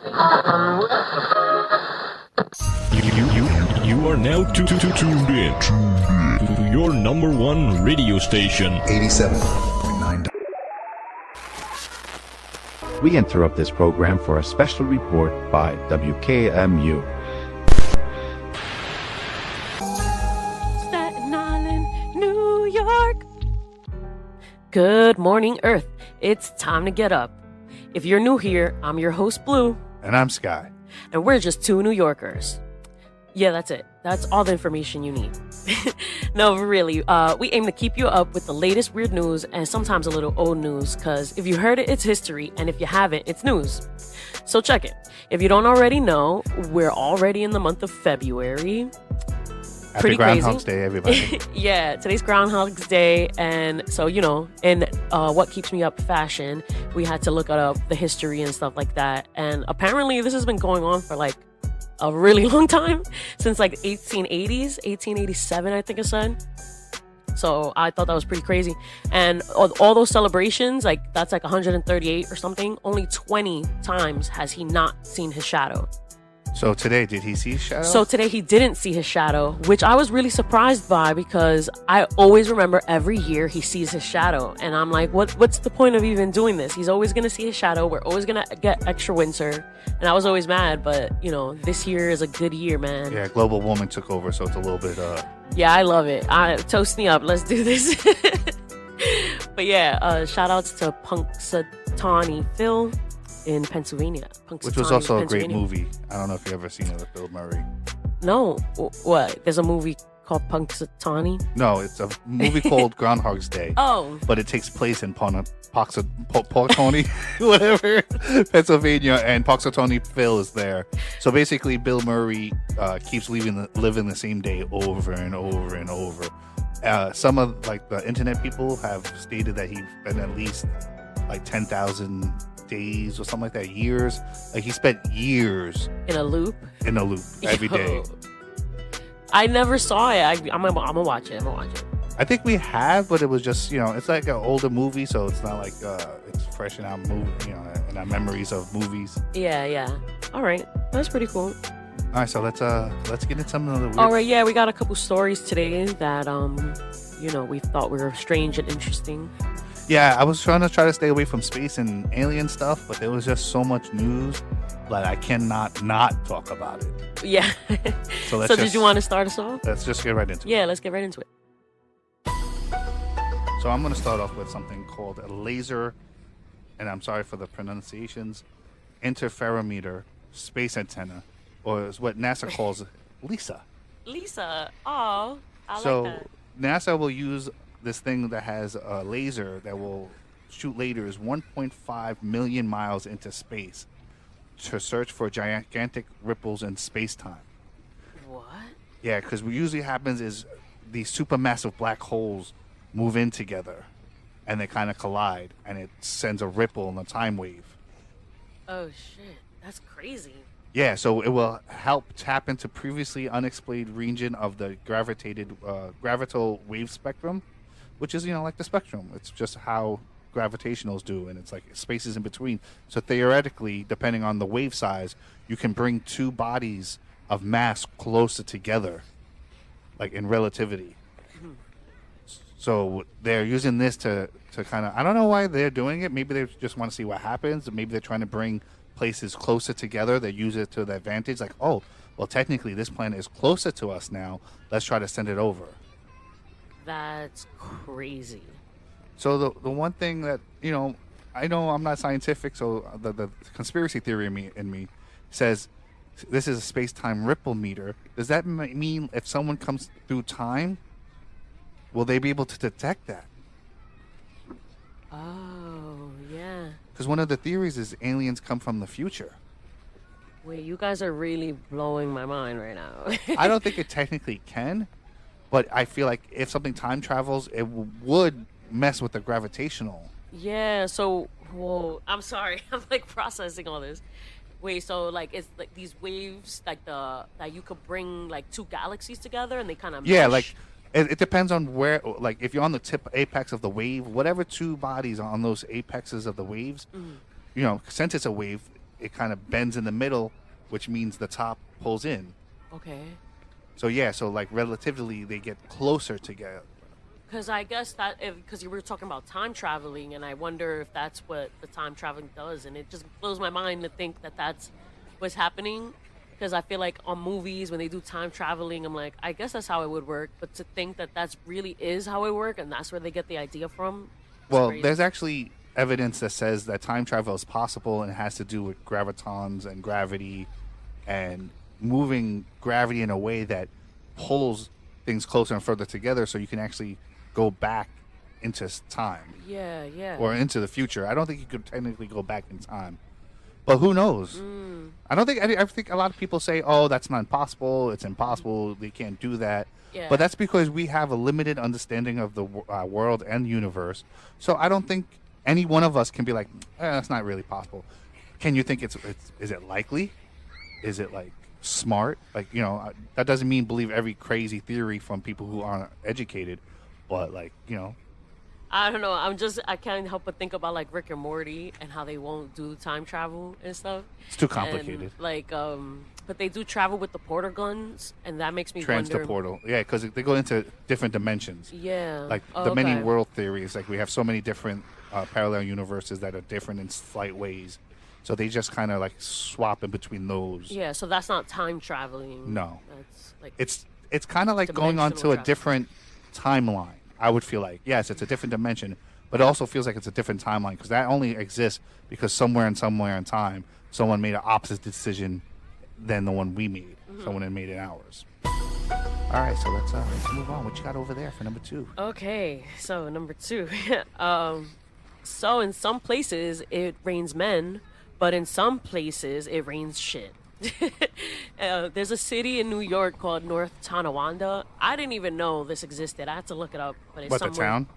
You are now tuned in to your number one radio station, 87.9. We interrupt this program for a special report by WKMU. Staten Island, New York. Good morning, Earth. It's time to get up. If you're new here, I'm your host, Blue. And I'm Sky. And we're just two New Yorkers. Yeah, that's it. That's all the information you need. No, really, we aim to keep you up with the latest weird news and sometimes a little old news, because if you heard it, it's history, and if you haven't, it's news. So check it. If you don't already know, we're already in the month of February. Happy Groundhog's Day, everybody. Yeah, today's Groundhog's Day, and so, you know, in What Keeps Me Up fashion, we had to look up the history and stuff like that, and apparently this has been going on for like a really long time, since like 1887, I think it said. So I thought that was pretty crazy. And all those celebrations, like that's like 138 or something, only 20 times has he not seen his shadow. So today, did he see his shadow? So today he didn't see his shadow, which I was really surprised by, because I always remember every year he sees his shadow. And I'm like, what's the point of even doing this? He's always going to see his shadow. We're always going to get extra winter. And I was always mad, but, you know, this year is a good year, man. Yeah, global warming took over, so it's a little bit... Yeah, I love it. Toast me up. Let's do this. But yeah, shout outs to Punxsutawney Phil in Pennsylvania. Which was also a great movie. I don't know if you ever seen it with Bill Murray. No. What? There's a movie called Punxsutawney? No, it's a movie called Groundhog's Day. Oh. But it takes place in Punxsutawney, whatever, Pennsylvania, and Punxsutawney Phil is there. So basically, Bill Murray keeps living the same day over and over and over. Some of like the internet people have stated that he's been at least like 10,000 days or something like that, years. Like he spent years in a loop every day. I never saw it. I'm gonna watch it. I think we have, but it was just, you know, it's like an older movie, so it's not like it's fresh in our in our memories of movies. Yeah. All right, that's pretty cool. All right, so let's get into some of the weird... All right, yeah, we got a couple stories today that you know, we thought were strange and interesting. Yeah, I was trying to stay away from space and alien stuff, but there was just so much news that I cannot not talk about it. Yeah. So did you want to start us off? Let's just get right into it. Yeah, let's get right into it. So I'm going to start off with something called a laser, and I'm sorry for the pronunciations, interferometer space antenna, or is what NASA calls LISA. LISA. Oh, I like that. So NASA will use this thing that has a laser that will shoot lasers 1.5 million miles into space to search for gigantic ripples in space-time. What? Yeah, because what usually happens is these supermassive black holes move in together and they kind of collide, and it sends a ripple in a time wave. Oh shit, that's crazy. Yeah, so it will help tap into previously unexplained region of the gravitational wave spectrum, which is, you know, like the spectrum. It's just how gravitationals do, and it's like spaces in between. So theoretically, depending on the wave size, you can bring two bodies of mass closer together, like in relativity. Mm-hmm. So they're using this to kind of, I don't know why they're doing it. Maybe they just want to see what happens. Maybe they're trying to bring places closer together. They use it to their advantage. Like, oh, well, technically this planet is closer to us now. Let's try to send it over. That's crazy. So the one thing that, you know I'm not scientific, so the conspiracy theory in me says this is a space-time ripple meter. Does that mean if someone comes through time, will they be able to detect that? Oh, yeah. Because one of the theories is aliens come from the future. Wait, you guys are really blowing my mind right now. I don't think it technically can, but I feel like if something time travels, it would mess with the gravitational. Yeah, so, whoa, I'm sorry. I'm like processing all this. Wait, so like it's like these waves, like that you could bring like two galaxies together and they kind of Yeah, mesh? like it depends on where, like if you're on the apex of the wave, whatever two bodies are on those apexes of the waves, you know, since it's a wave, it kind of bends in the middle, which means the top pulls in. Okay. So yeah, so like relatively they get closer together. Because I guess because you were talking about time traveling, and I wonder if that's what the time traveling does, and it just blows my mind to think that that's what's happening. Because I feel like on movies when they do time traveling, I'm like, I guess that's how it would work. But to think that that's really is how it works, and that's where they get the idea from. Well, crazy. there's actually evidence that says that time travel is possible and it has to do with gravitons and gravity and moving gravity in a way that pulls things closer and further together so you can actually go back into time Yeah. or into the future. I don't think you could technically go back in time, but who knows? I think a lot of people say, oh, that's not possible. It's impossible. They can't do that. Yeah. But that's because we have a limited understanding of the world and universe. So I don't think any one of us can be like, that's not really possible. Can you think is it likely? Is it like smart? Like, you know, that doesn't mean believe every crazy theory from people who aren't educated, but like, you know. I don't know. I can't help but think about like Rick and Morty and how they won't do time travel and stuff. It's too complicated. And, like, but they do travel with the portal guns, and that makes me wonder. The portal. Yeah, because they go into different dimensions. Yeah. Like Oh, the many okay. world theories. Like we have so many different parallel universes that are different in slight ways. So they just kind of like swap in between those. Yeah, so that's not time traveling. No. That's like It's kind of like going on to Dimensional a travel. different timeline. I would feel like, yes, it's a different dimension, but it also feels like it's a different timeline because that only exists because somewhere in time, someone made an opposite decision than the one we made. Someone had made it ours. All right, so let's move on. What you got over there for number 2? Okay, so number 2. So in some places it rains men, but in some places it rains shit. There's a city in New York called North Tonowanda. I didn't even know this existed. I had to look it up. But it's What, the somewhere. town?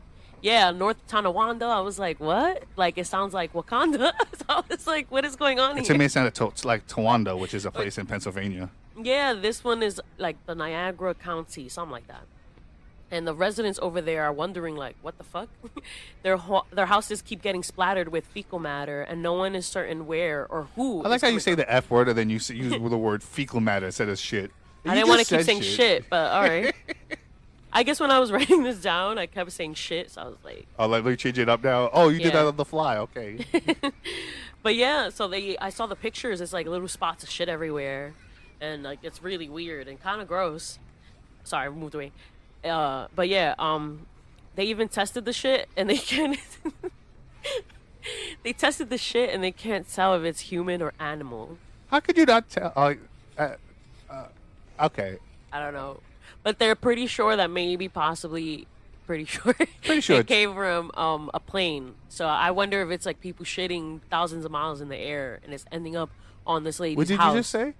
Yeah, North Tonowanda. I was like, what? Like, it sounds like Wakanda. So I was like, what is going on It here? to me it sounded like Tonowanda, which is a place in Pennsylvania. Yeah, this one is like the Niagara County, something like that. And the residents over there are wondering, like, what the fuck? Their houses keep getting splattered with fecal matter, and no one is certain where or who. I like is how you coming say from. the F word and then you use the word fecal matter instead of shit. I didn't want to keep saying shit, but all right. I guess when I was writing this down, I kept saying shit, so I was like, Oh, like, let me change it up now. Oh, you did Yeah. that on the fly. Okay. but yeah. So I saw the pictures. It's like little spots of shit everywhere, and like it's really weird and kind of gross. Sorry, I moved away. But yeah, they even tested the shit, and they can't. They tested the shit, and they can't tell if it's human or animal. How could you not tell? Okay. I don't know, but they're pretty sure that pretty sure sure it came from a plane. So I wonder if it's like people shitting thousands of miles in the air, and it's ending up on this lady's What did house. you just say?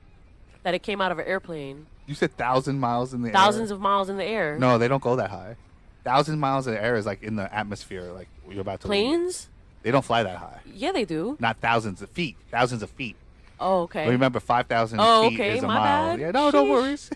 That it came out of an airplane. You said 1,000 miles in the air. Thousands of miles in the air. No, they don't go that high. 1,000 miles in the air is like in the atmosphere, like you're about to leave. Planes? They don't fly that high. Yeah, they do. Not thousands of feet. Thousands of feet. Oh, okay. Remember, 5,000 Oh, feet okay, is a my mile. bad. Yeah, no, no Sheesh. worries.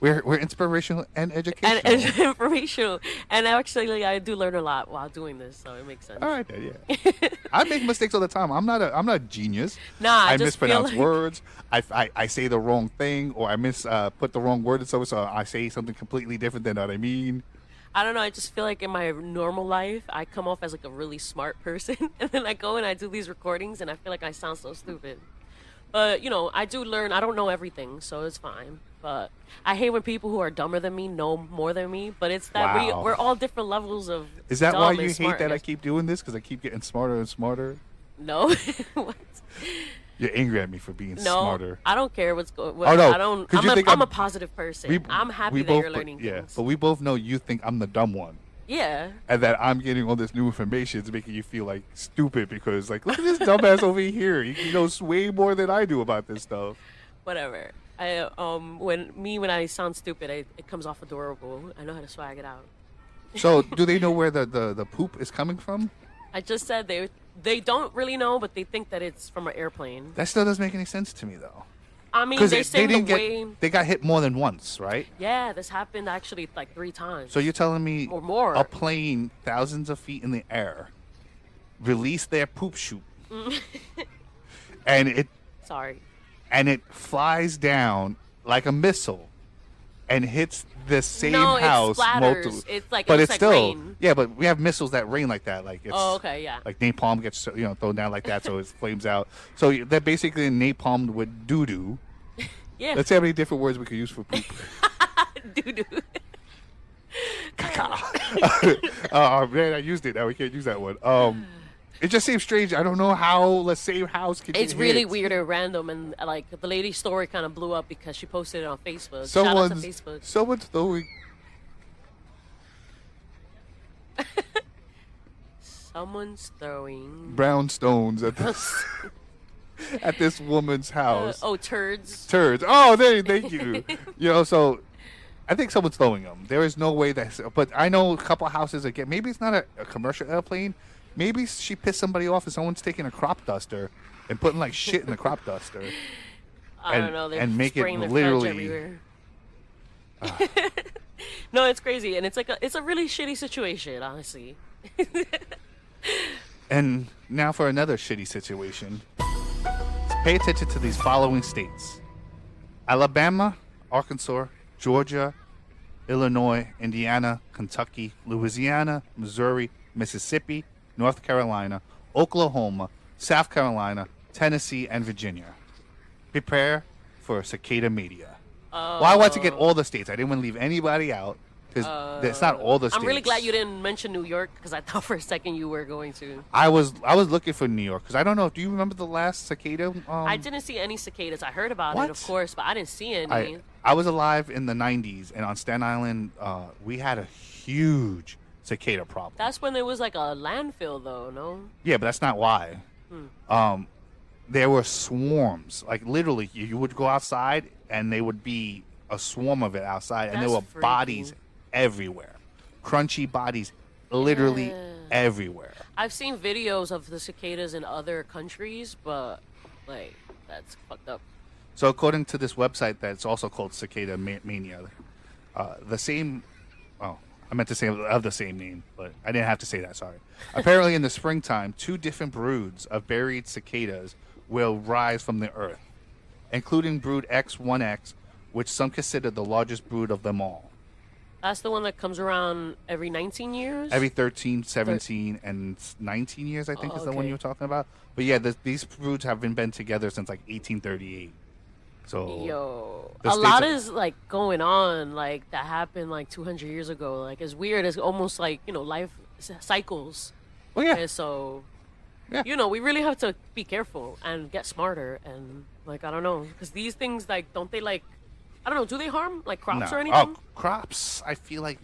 We're inspirational and educational. And informational. And actually, I do learn a lot while doing this, so it makes sense. All right, then, yeah. I make mistakes all the time. I'm not a genius. Nah, I I just feel mispronounce like- words. I say the wrong thing, or I put the wrong word in something, so I say something completely different than what I mean. I don't know. I just feel like in my normal life, I come off as like a really smart person, and then I go and I do these recordings, and I feel like I sound so stupid. But you know, I do learn. I don't know everything, so it's fine. But I hate when people who are dumber than me know more than me. But it's that Wow. we're all different levels of. Is that dumb why and you smart, hate that I guess. keep doing this? Because I keep getting smarter and smarter? No. What? You're angry at me for being No, smarter. I don't care what's going. Oh, no, I don't. 'cause you think I'm a I'm- positive person. I'm happy that both, you're learning yeah, things. but we both know you think I'm the dumb one. Yeah. And that I'm getting all this new information is making you feel like stupid because, like, look at this dumbass over here. He knows way more than I do about this stuff. Whatever. When I sound stupid, it comes off adorable. I know how to swag it out. So, do they know where the poop is coming from? I just said they don't really know, but they think that it's from an airplane. That still doesn't make any sense to me, though. I mean, Because they they say didn't the way. they got hit more than once, right? Yeah, this happened actually like 3 times. So you're telling me Or more. a plane thousands of feet in the air released their poop chute and it Sorry. flies down like a missile and hits the same No, it house splatters. It's like- it but looks it's like still rain. yeah, but we have missiles that rain like that, like it's Oh, okay, yeah. like napalm gets thrown down like that, so it flames out. So they're basically napalmed with doo doo. Yeah. Let's see how many different words we could use for poop. Doo-doo. Oh man, I used it. Now we can't use that one. It just seems strange. I don't know how the same house can. It's get really hit. weird and random, and like the lady's story kind of blew up because she posted it on Facebook. Shout out to Facebook. Someone's throwing. Someone's throwing Brown stones at this at this woman's house. turds. Turds. Oh, thank you. So I think someone's throwing them. There is no way but I know a couple houses again. Maybe it's not a commercial airplane. Maybe she pissed somebody off and someone's taking a crop duster and putting like shit in the crop duster. I don't know. They're and make it spraying their literally- everywhere. No, it's crazy, and it's a really shitty situation, honestly. And now for another shitty situation. Pay attention to these following states: Alabama, Arkansas, Georgia, Illinois, Indiana, Kentucky, Louisiana, Missouri, Mississippi, North Carolina, Oklahoma, South Carolina, Tennessee, and Virginia. Prepare for cicada media. Well, I want to get all the states. I didn't want to leave anybody out because it's not all the states. I'm really glad you didn't mention New York because I thought for a second you were going to. I was looking for New York because I don't know. Do you remember the last cicada? I didn't see any cicadas. I heard about What? it, of course, but I didn't see any. I was alive in the 90s, and on Staten Island, we had a huge cicada problem. That's when there was like a landfill, though, no? Yeah, but that's not why. There were swarms. Like, literally, you would go outside, and there would be a swarm of it outside, and there That's were freaky. bodies everywhere. Crunchy bodies literally Yeah. everywhere. I've seen videos of the cicadas in other countries, but, like, that's fucked up. So according to this website that's also called Cicada Mania, the same, I meant to say of the same name, but I didn't have to say that, sorry. Apparently in the springtime, 2 different broods of buried cicadas will rise from the earth, including brood X1X, which some consider the largest brood of them all. That's the one that comes around every 19 years? Every 13, 17, and 19 years, I think, is the one okay. you were talking about. But yeah, these broods have been together since like 1838. So Yo, the a states lot are- is like going on, like that happened like 200 years ago. Like it's weird. It's almost like life cycles. well, yeah, And so, Yeah. we really have to be careful and get smarter. And like I don't know, because these things like don't they like I don't know, do they harm like crops no. or anything? Oh, crops, I feel like,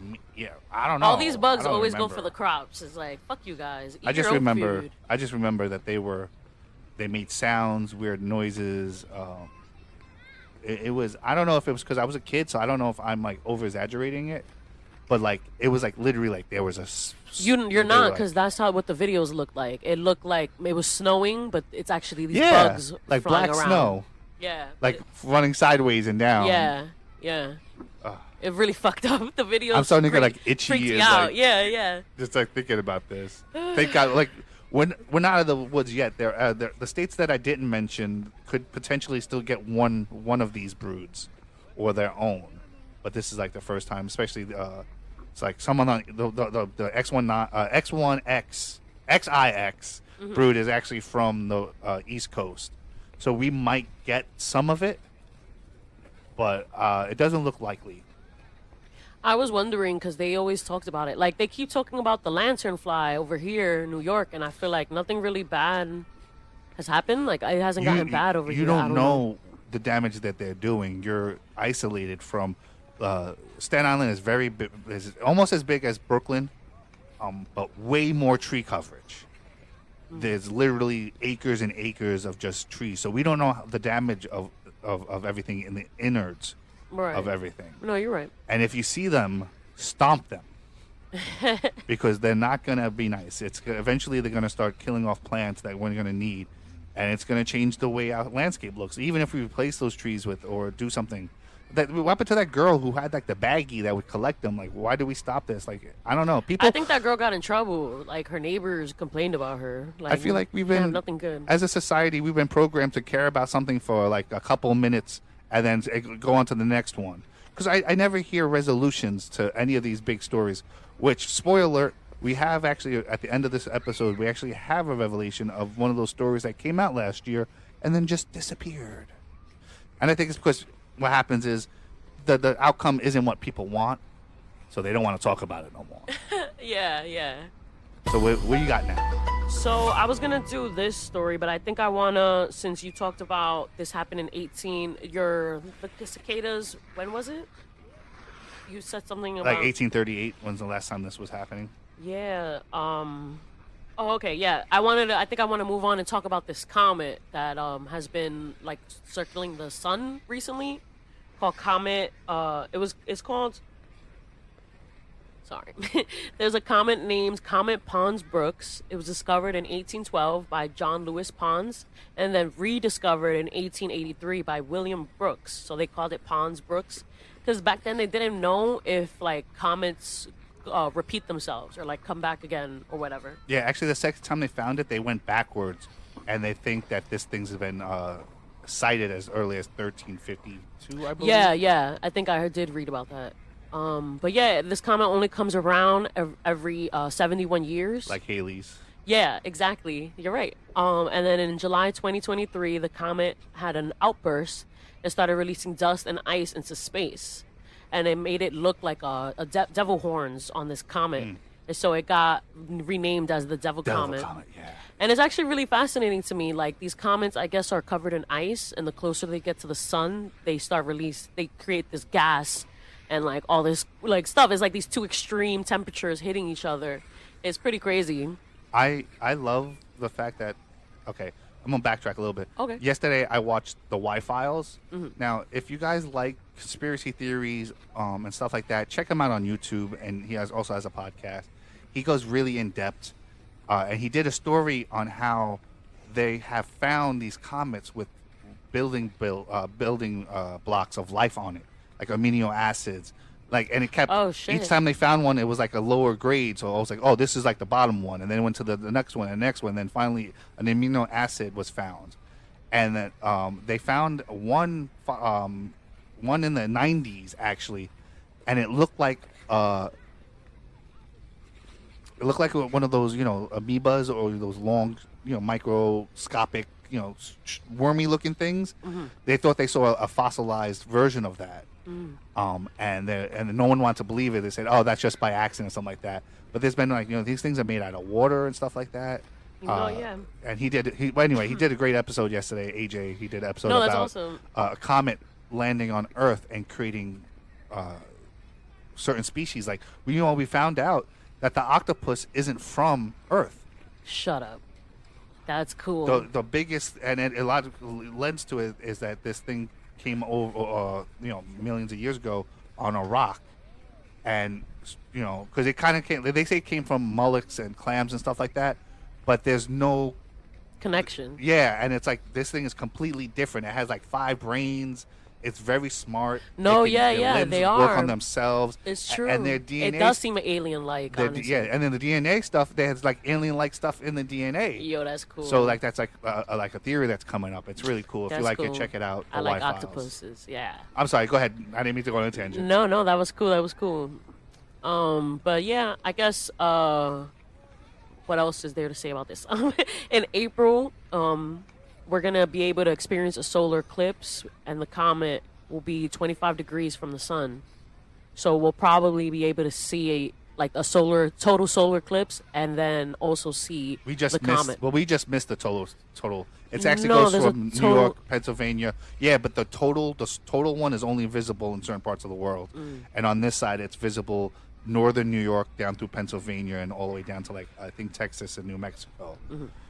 I don't know. All these bugs I don't always go remember. for the crops. It's like fuck you guys. Eat I just your own remember. food. I just remember that they made sounds, weird noises. It was. I don't know if it was because I was a kid, so I don't know if I'm like over exaggerating it, but like it was like literally like there was a. You're they were, not like- because that's how what the videos looked like. It looked like it was snowing, but it's actually these yeah, bugs like flying black around. snow, Yeah, like running sideways and down. yeah. It really fucked up the video. I'm starting to get like itchy. Freaked me as, out. like, Yeah. just like thinking about this. Thank God, like we're not out of the woods yet. The states that I didn't mention could potentially still get one of these broods or their own, but this is like the first time, especially it's like someone on the X1X XIX brood is actually from the East Coast, so we might get some of it, but it doesn't look likely. I was wondering because they always talked about it. Like they keep talking about the lanternfly over here in New York, and I feel like nothing really bad has happened. Like it hasn't gotten bad over here. You I don't know the damage that they're doing. You're isolated from. Staten Island is very big, is almost as big as Brooklyn, but way more tree coverage. There's literally acres and acres of just trees, so we don't know the damage of everything in the innards Right. of everything. No, you're right. And if you see them, stomp them. Because they're not going to be nice. Eventually they're going to start killing off plants that we're going to need, and it's going to change the way our landscape looks. Even if we replace those trees with or do something, What happened to that girl who had like the baggie that would collect them? Like, why do we stop this? Like, I don't know. People. I think that girl got in trouble. Like her neighbors complained about her. Like, I feel like we've have been nothing good. as a society. We've been programmed to care about something for like a couple minutes and then go on to the next one. Because I never hear resolutions to any of these big stories. Which, spoiler alert, we have actually at the end of this episode, we actually have a revelation of one of those stories that came out last year and then just disappeared. And I think it's because what happens is the outcome isn't what people want, so they don't want to talk about it no more. Yeah. So what you got now? So I was gonna do this story, but I think I wanna, since you talked about this happened in 18, the cicadas. When was it? You said something about Like 1838. When's the last time this was happening? Yeah. Oh, okay. Yeah. I think I want to move on and talk about this comet that has been like circling the sun recently, called Comet. It's called. Sorry. There's a comet named Comet Pons-Brooks. It was discovered in 1812 by John Lewis Pons, and then rediscovered in 1883 by William Brooks. So they called it Pons-Brooks because back then they didn't know if like comets repeat themselves or like come back again or whatever. Yeah, actually, the second time they found it, they went backwards, and they think that this thing's been cited as early as 1352, I believe. Yeah. I think I did read about that. But yeah, this comet only comes around every 71 years. Like Halley's. Yeah, exactly. You're right. And then in July 2023, the comet had an outburst and started releasing dust and ice into space. And it made it look like devil horns on this comet. And so it got renamed as the Devil Comet. Yeah. And it's actually really fascinating to me. Like, these comets, I guess, are covered in ice. And the closer they get to the sun, they create this gas and, like, all this, like, stuff. It's like these two extreme temperatures hitting each other. It's pretty crazy. I love the fact that, okay, I'm going to backtrack a little bit. Okay. Yesterday, I watched the Y-Files. Now, if you guys like conspiracy theories and stuff like that, check him out on YouTube, and he also has a podcast. He goes really in-depth, and he did a story on how they have found these comets with building blocks of life on it, like amino acids. Like, and it kept, each time they found one, it was like a lower grade. So I was like, oh, this is like the bottom one. And then it went to the next one and next one. And then finally an amino acid was found. And then they found one in the 90s, actually. And it looked like one of those, amoebas or those long, microscopic, wormy looking things. They thought they saw a fossilized version of that. And no one wanted to believe it. They said, "Oh, that's just by accident," or something like that. But there's been like these things are made out of water and stuff like that. Yeah. And he did a great episode yesterday. AJ, he did an episode that's about awesome. A comet landing on Earth and creating certain species. Like we found out that the octopus isn't from Earth. Shut up. That's cool. The biggest and a lot of lens to it is that this thing came over, millions of years ago on a rock, and because it kind of came. They say it came from mollusks and clams and stuff like that, but there's no connection. Yeah, and it's like this thing is completely different. It has like 5 brains. It's very smart. No, their they work are on themselves. It's true. And their DNA. It does seem alien-like. Yeah, and then the DNA stuff. There's like alien-like stuff in the DNA. Yo, that's cool. So like that's like a theory that's coming up. It's really cool. If you like it, check it out. I like octopuses. Yeah. I'm sorry. Go ahead. I didn't mean to go on a tangent. No, that was cool. But yeah, I guess. What else is there to say about this? In April, we're going to be able to experience a solar eclipse, and the comet will be 25 degrees from the sun. So we'll probably be able to see a total solar eclipse, and then also see the comet. Well, we just missed the total. It actually goes from New York, Pennsylvania. Yeah, but the total one is only visible in certain parts of the world. And on this side, it's visible northern New York down through Pennsylvania and all the way down to like I think Texas and New Mexico.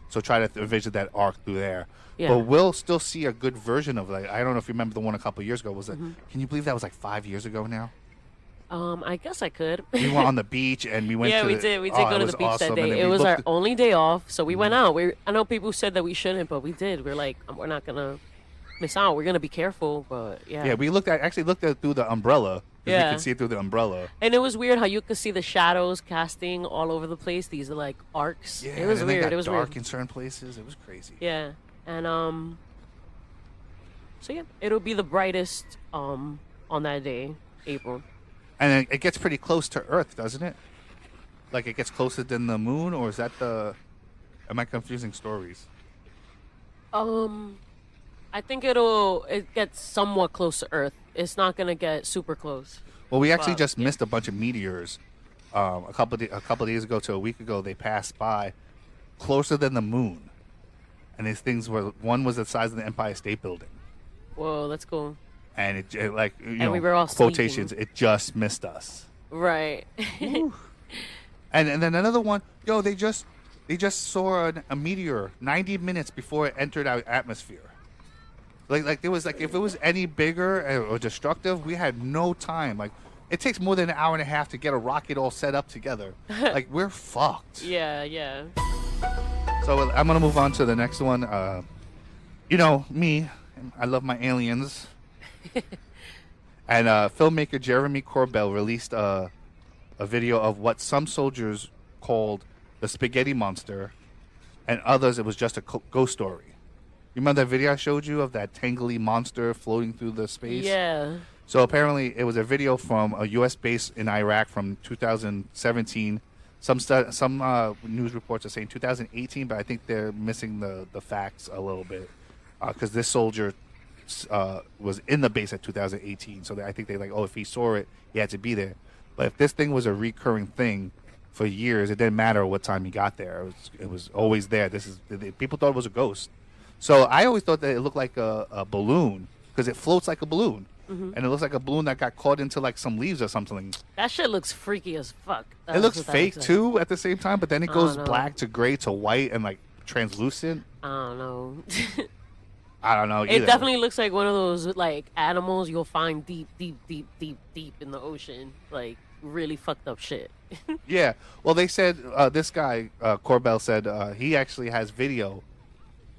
So try to envision that arc through there. Yeah. But we'll still see a good version of it. I don't know if you remember the one a couple of years ago. Can you believe that was like 5 years ago now? I guess I could. We went on the beach and we went. Yeah, we did. We did go to the beach that day. It was our only day off, so we went out. I know people said that we shouldn't, but we did. We're like, we're not gonna miss out. We're gonna be careful, but yeah. Yeah, we actually looked at it through the umbrella. 'Cause Yeah. we could see it through the umbrella. And it was weird how you could see the shadows casting all over the place. These are like arcs. Yeah, it was and they weird. got It was dark weird. in certain places. It was crazy. Yeah, and so yeah, it'll be the brightest on that day, April. And it gets pretty close to Earth, doesn't it? Like it gets closer than the moon, or is that the? Am I confusing stories? I think it gets somewhat close to Earth. It's not gonna get super close. Well, we actually Wow, just yeah. missed a bunch of meteors. A couple of days ago to a week ago, they passed by closer than the moon, and these things were one was the size of the Empire State Building, Whoa, that's cool. and it like we were all quotations. sleeping. It just missed us. Right. And then another one, they just saw a meteor 90 minutes before it entered our atmosphere. Like there was like if it was any bigger or destructive, we had no time. Like it takes more than an hour and a half to get a rocket all set up together. Like we're fucked. Yeah. So I'm gonna move on to the next one. Me, I love my aliens. And filmmaker Jeremy Corbell released a video of what some soldiers called the spaghetti monster, and others it was just a ghost story. You remember that video I showed you of that tangly monster floating through the space? Yeah. So apparently it was a video from a U.S. base in Iraq from 2017. Some news reports are saying 2018, but I think they're missing the facts a little bit because this soldier was in the base at 2018. So I think they if he saw it, he had to be there. But if this thing was a recurring thing for years, it didn't matter what time he got there. It was always there. People thought it was a ghost. So I always thought that it looked like a balloon because it floats like a balloon. Mm-hmm. And it looks like a balloon that got caught into like some leaves or something. That shit looks freaky as fuck. It looks fake too at the same time, but then it goes know. black to gray to white and like translucent. I don't know. I don't know. It either. definitely looks like one of those like animals you'll find deep in the ocean. Like really fucked up shit. Yeah. Well, they said this guy Corbell said he actually has video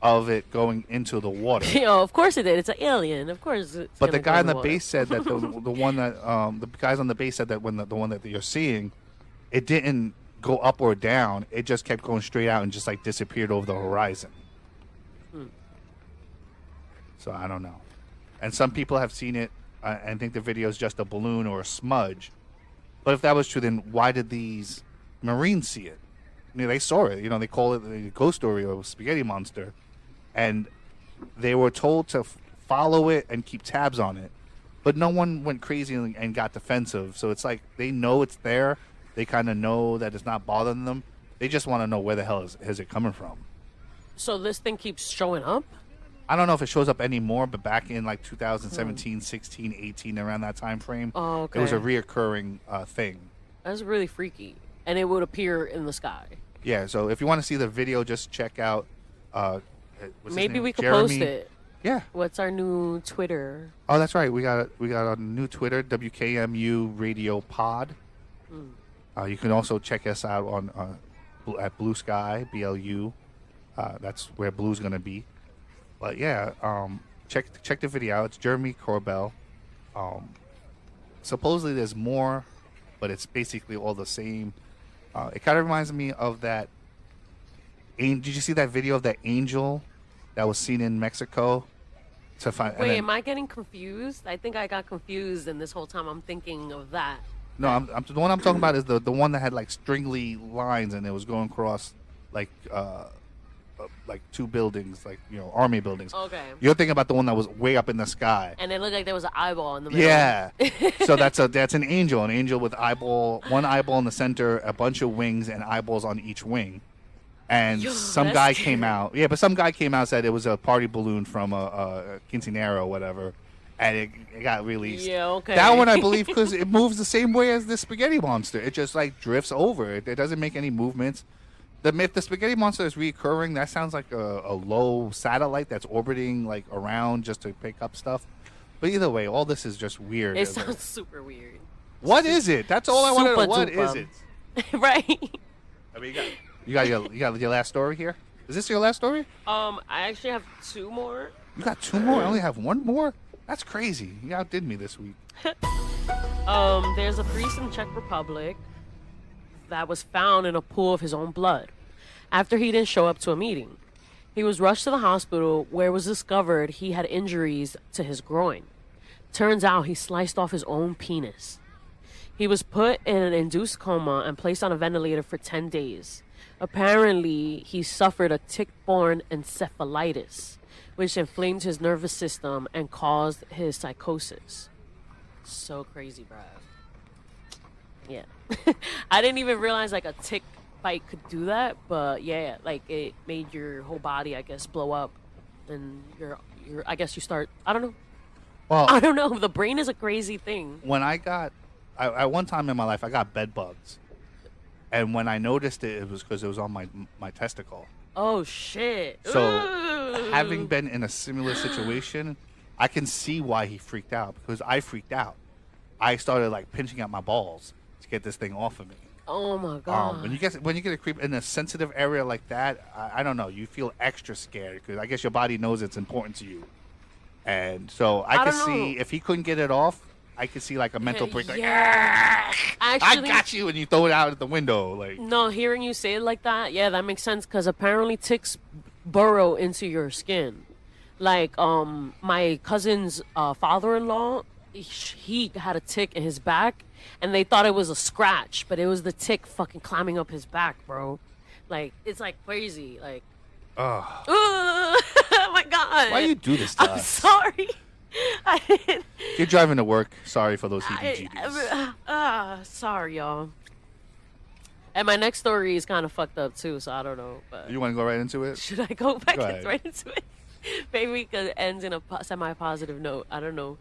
of it going into the water. Of course it did. It's an alien. Of course. But the guy on the base said that the one that the guys on the base said that when the one that you're seeing, it didn't go up or down. It just kept going straight out and just like disappeared over the horizon. So I don't know. And some people have seen it and think the video is just a balloon or a smudge. But if that was true, then why did these Marines see it? They saw it. They call it the ghost story or spaghetti monster. And they were told to follow it and keep tabs on it. But no one went crazy and got defensive. So it's like they know it's there. They kind of know that it's not bothering them. They just want to know where the hell is it coming from. So this thing keeps showing up? I don't know if it shows up anymore, but back in like 2017, 16, 18, around that time frame, Oh, okay. it was a reoccurring thing. That's really freaky. And it would appear in the sky. Yeah, so if you want to see the video, just check out. What's his Maybe name? we could Jeremy. post it. Yeah. What's our new Twitter? Oh, that's right. We got a new Twitter, WKMU Radio Pod. You can also check us out on at Blue Sky, BLU. That's where Blue's gonna be. But yeah, check the video out. It's Jeremy Corbell. Supposedly there's more, but it's basically all the same. It kind of reminds me of that. Did you see that video of that angel that was seen in Mexico? Wait, am I getting confused? I think I got confused, and this whole time I'm thinking of that. No, I'm the one I'm talking about is the one that had like stringly lines and it was going across like two buildings, like army buildings. Okay. You're thinking about the one that was way up in the sky. And it looked like there was an eyeball in the middle. Yeah. So that's an angel with one eyeball in the center, a bunch of wings, and eyeballs on each wing. And Yo, some that's guy scary. came out. Yeah, but some guy came out and said it was a party balloon from a quinceanera or whatever, and it got released. Yeah, okay. That one I believe because it moves the same way as the spaghetti monster. It just like drifts over. It doesn't make any movements. If the spaghetti monster is recurring, that sounds like a low satellite that's orbiting like around just to pick up stuff. But either way, all this is just weird. It sounds super weird. What is it? That's all I want to know. Super What is duper. it? Right. I mean, you got your last story here. Is this your last story? I actually have two more. You got 2 more? I only have 1 more? That's crazy. You outdid me this week. There's a priest in Czech Republic that was found in a pool of his own blood after he didn't show up to a meeting. He was rushed to the hospital where it was discovered he had injuries to his groin. Turns out he sliced off his own penis. He was put in an induced coma and placed on a ventilator for 10 days. Apparently, he suffered a tick-borne encephalitis, which inflamed his nervous system and caused his psychosis. So crazy, bro. Yeah. I didn't even realize like a tick bite could do that, but yeah, like it made your whole body, I guess, blow up, and I guess you start. I don't know. Well, I don't know. The brain is a crazy thing. when I at one time in my life, I got bed bugs. And when I noticed it, it was because it was on my testicle. Oh shit! So, Ooh. having been in a similar situation, I can see why he freaked out, because I freaked out. I started like pinching at my balls to get this thing off of me. Oh my god! When you get a creep in a sensitive area like that, I don't know. You feel extra scared because I guess your body knows it's important to you, and so I could don't see know. if he couldn't get it off, I could see like a mental break, like yeah. I Actually, got you, and you throw it out at the window, like. no, hearing you say it like that, yeah, that makes sense because apparently ticks burrow into your skin. Like, my cousin's father-in-law, he had a tick in his back, and they thought it was a scratch, but it was the tick fucking climbing up his back, bro. Like, it's like crazy. Like, Ugh. oh my god! Why you do this to I'm us? sorry. I didn't. You're driving to work. Sorry for those heebie-jeebies. Sorry, y'all. And my next story is kind of fucked up too, so I don't know. But You want to go right into it? should I go back Go ahead. right into it? Maybe we could end in a semi-positive note. I don't know.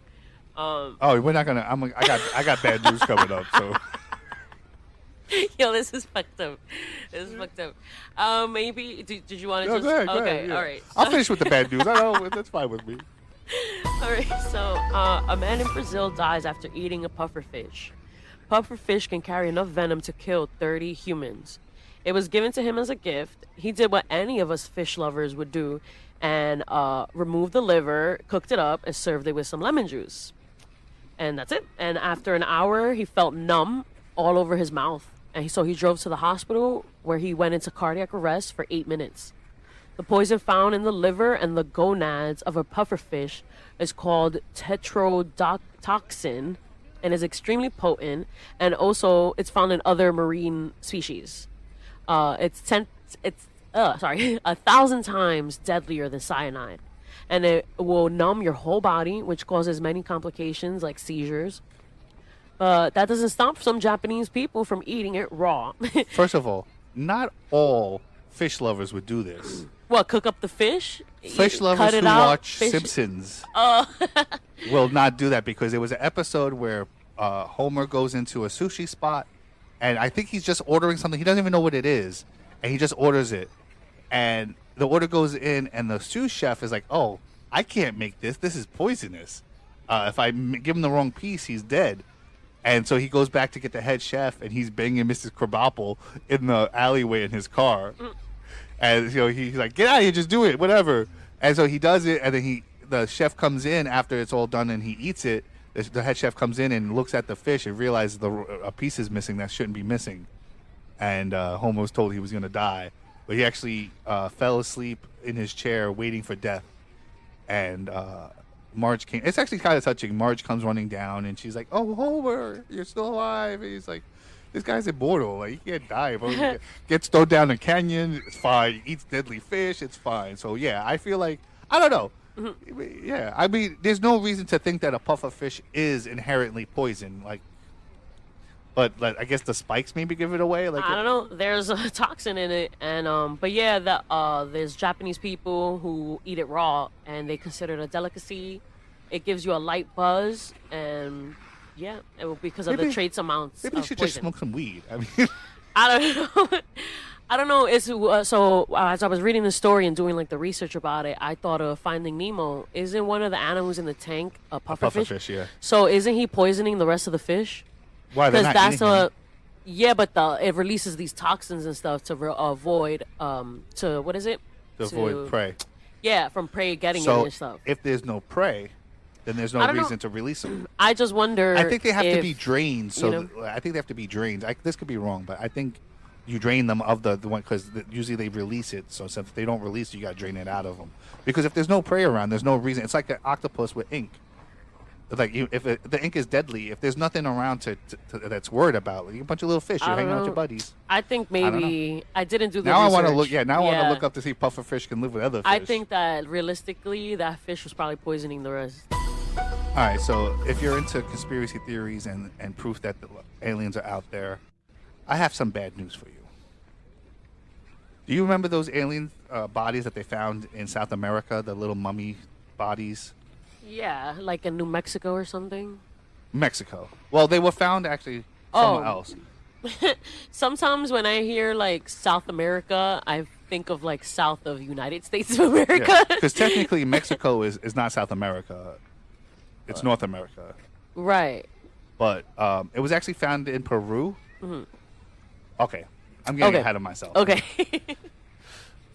Oh, we're not gonna. I got bad news coming up. So Yo, this is fucked up. This is fucked up. Maybe did you want to no, just? go ahead, go Okay, ahead, yeah. all right. I'll finish with the bad news. I know that's fine with me. All right, so a man in Brazil dies after eating a pufferfish. Pufferfish can carry enough venom to kill 30 humans. It was given to him as a gift. He did what any of us fish lovers would do and removed the liver, cooked it up, and served it with some lemon juice. And that's it. And after an hour, he felt numb all over his mouth. And so he drove to the hospital where he went into cardiac arrest for 8 minutes. The poison found in the liver and the gonads of a pufferfish is called tetrodotoxin and is extremely potent. And also, it's found in other marine species. It's 1,000 times deadlier than cyanide, and it will numb your whole body, which causes many complications like seizures. That doesn't stop some Japanese people from eating it raw. First of all, not all fish lovers would do this. What, cook up the fish? Fish Cut lovers it who out? watch Fish- Simpsons will not do that, because there was an episode where Homer goes into a sushi spot, and I think he's just ordering something. He doesn't even know what it is, and he just orders it. And the order goes in, and the sous chef is like, "Oh, I can't make this. This is poisonous. If I give him the wrong piece, he's dead." And so he goes back to get the head chef, and he's banging Mrs. Krabappel in the alleyway in his car. And he's like, "Get out of here, just do it, whatever." And so he does it, and then the chef comes in after it's all done, and he eats it. The head chef comes in and looks at the fish and realizes a piece is missing that shouldn't be missing. And Homer was told he was going to die, but he actually fell asleep in his chair waiting for death. And Marge came. It's actually kind of touching. Marge comes running down, and she's like, "Oh, Homer, you're still alive." And he's like, "This guy's immortal. Like, he can't die, bro. He gets thrown down a canyon. It's fine. He eats deadly fish. It's fine." So yeah, I feel like, I don't know. Yeah, I mean, there's no reason to think that a puffer fish is inherently poison. But I guess the spikes maybe give it away. Like, I don't know. There's a toxin in it, and but yeah, there's Japanese people who eat it raw, and they consider it a delicacy. It gives you a light buzz, and yeah, because of the Maybe- trace amounts Maybe you of should poison. just smoke some weed. I mean, I don't know. I don't know. It's so as I was reading the story and doing like the research about it, I thought of Finding Nemo. Isn't one of the animals in the tank a pufferfish? pufferfish, yeah. So isn't he poisoning the rest of the fish? Why they're Because not that's eating him? yeah, but it releases these toxins and stuff to avoid to what is it? To avoid prey. Yeah, from prey getting it So and stuff. if there's no prey, then there's I no don't know. reason to release them. I just wonder. I think they have to if, be drained. So you know- I think they have to be drained. This could be wrong, but I think you drain them of the one because usually they release it. So if they don't release it, you got to drain it out of them. Because if there's no prey around, there's no reason. It's like an octopus with ink. It's like the ink is deadly, if there's nothing around that's worried about, like a bunch of little fish, you're I don't hanging out with your know. buddies. I think maybe I didn't do the Now I research. want to look. Yeah, now I want to Yeah. look up to see if pufferfish can live with other fish. I think that realistically, that fish was probably poisoning the rest. All right, so if you're into conspiracy theories and proof that the aliens are out there, I have some bad news for you. Do you remember those alien bodies that they found in South America, the little mummy bodies? Yeah, like in New Mexico or something. Mexico. Well, they were found actually somewhere Oh. else. Sometimes when I hear like South America, I think of like south of United States of America. Because technically Mexico is not South America. It's North America. Right. But it was actually found in Peru. Okay. I'm getting Okay. ahead of myself. Okay.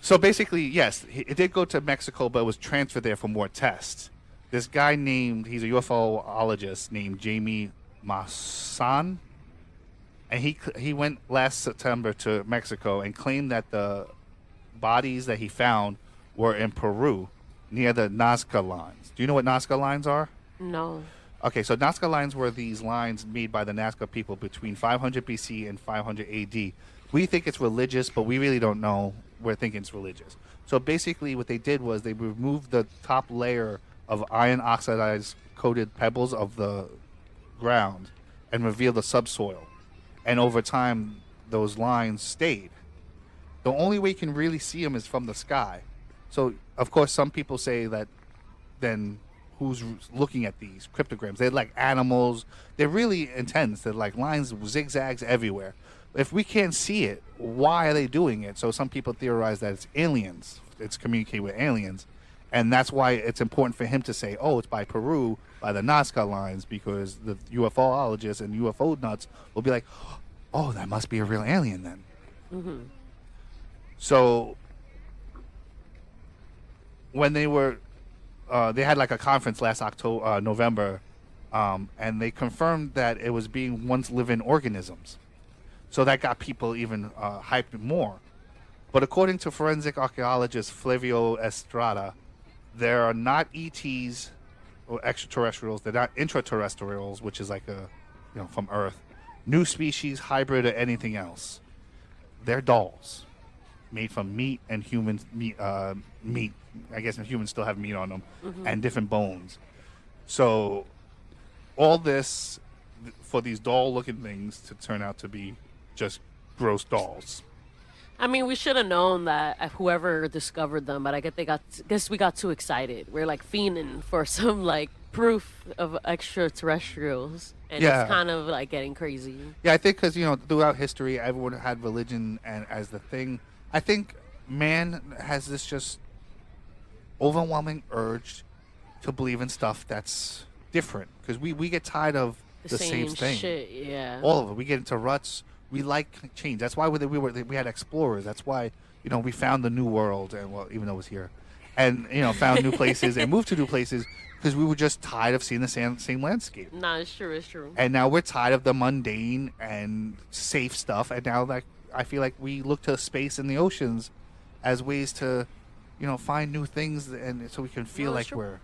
So basically, yes, it did go to Mexico, but it was transferred there for more tests. This guy he's a UFOologist named Jamie Masson, and he went last September to Mexico and claimed that the bodies that he found were in Peru near the Nazca lines. Do you know what Nazca lines are? No. Okay, so Nazca lines were these lines made by the Nazca people between 500 BC and 500 AD. We think it's religious, but we really don't know. We're thinking it's religious. So basically what they did was they removed the top layer of iron oxidized coated pebbles of the ground and revealed the subsoil. And over time, those lines stayed. The only way you can really see them is from the sky. So, of course, some people say that then who's looking at these cryptograms? They're like animals. They're really intense. They're like lines, zigzags everywhere. If we can't see it, why are they doing it? So some people theorize that it's aliens. It's communicating with aliens. And that's why it's important for him to say, oh, it's by Peru, by the Nazca lines, because the UFOologists and UFO nuts will be like, oh, that must be a real alien then. Mm-hmm. So when they were, they had like a conference last November, and they confirmed that it was being once living organisms. So that got people even hyped more. But according to forensic archaeologist Flavio Estrada, there are not ETs or extraterrestrials. They're not intraterrestrials, which is like from Earth, new species, hybrid, or anything else. They're dolls made from meat and human meat. Meat. I guess humans still have meat on them, and different bones. So all this for these doll-looking things to turn out to be just gross dolls. I mean, we should have known that whoever discovered them, but I guess we got too excited. We're like fiending for some like proof of extraterrestrials, and Yeah. it's kind of like getting crazy. Yeah, I think because throughout history, everyone had religion and as the thing. I think man has this just overwhelming urge to believe in stuff that's different because we get tired of the same thing. Shit, yeah. All of it. We get into ruts. We like change. That's why we had explorers. That's why we found the new world, and even though it was here, and found new places and moved to new places because we were just tired of seeing the same landscape. Nah, it's true. It's true. And now we're tired of the mundane and safe stuff. And now I feel like we look to space and the oceans as ways to find new things, and so we can feel No, like it's true. we're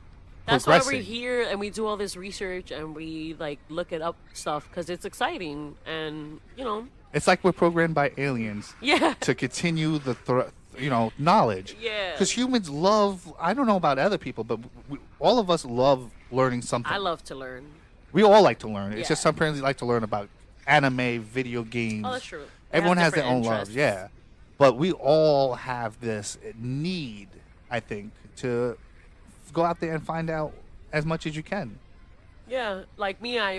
That's why progressing. we're here and we do all this research and we like look it up stuff because it's exciting and It's like we're programmed by aliens yeah. to continue the knowledge. Yeah. Because humans love. I don't know about other people, but all of us love learning something. I love to learn. We all like to learn. It's Yeah. just some parents like to learn about anime, video games. Oh, that's true. They Everyone have has their own different loves, interests. yeah. But we all have this need, I think, to go out there and find out as much as you can. Yeah, like me, I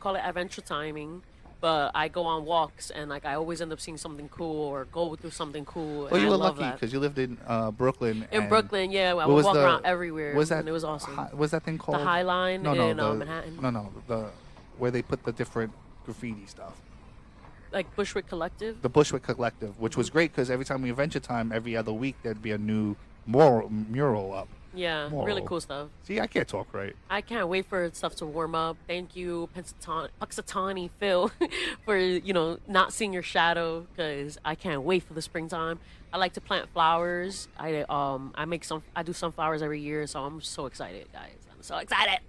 call it adventure timing, but I go on walks and like I always end up seeing something cool or go through something cool. Well, and you I were love lucky that. because you lived in Brooklyn. In and Brooklyn, yeah, I what would was walk the- around everywhere. Was that and it was awesome. Was that thing called High Line no, in the, Manhattan. No, where they put the different graffiti stuff. Like Bushwick Collective. The Bushwick Collective, which was great because every time we Adventure Time, every other week there'd be a new mural up. Yeah, really Moral. cool stuff. See, I can't talk right. I can't wait for stuff to warm up. Thank you, Puxatawny Phil, for not seeing your shadow, because I can't wait for the springtime. I like to plant flowers. I do sunflowers every year, so I'm so excited, guys. I'm so excited.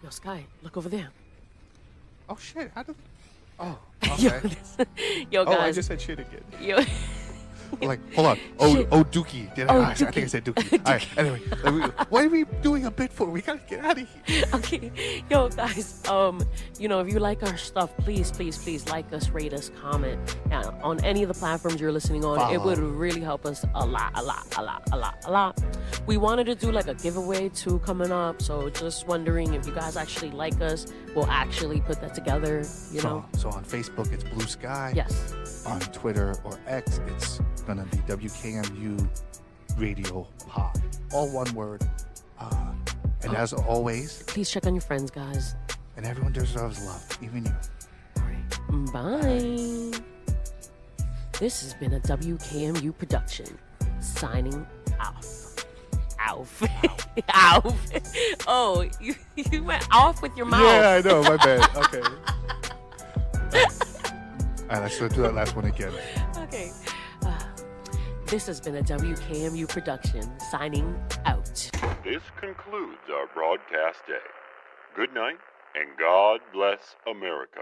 Yo, Sky, look over there. Oh shit! How did? Oh, Yo, okay. yo, Oh, I guys. just said shit again. Yo. Like, hold on. Shit. Dookie. I Dookie. think I said Dookie. All right. Anyway, what are we doing a bit for? We gotta get out of here. Okay, yo guys, if you like our stuff, please like us, rate us, comment on any of the platforms you're listening on. It Follow. would really help us a lot. We wanted to do like a giveaway too coming up, so just wondering if you guys actually like us, we'll actually put that together. So on Facebook, it's Blue Sky. Yes. On Twitter or X, it's gonna be WKMU Radio Pod. All one word. And as always, Please check on your friends, guys. and everyone deserves love, even you. All right, bye. This has been a WKMU production. Signing off. Off. Off. Oh, you went off with your mouth. Yeah, I know. My bad. Okay. All right, let's do that last one again. Okay. This has been a WKMU production. Signing out. This concludes our broadcast day. Good night, and God bless America.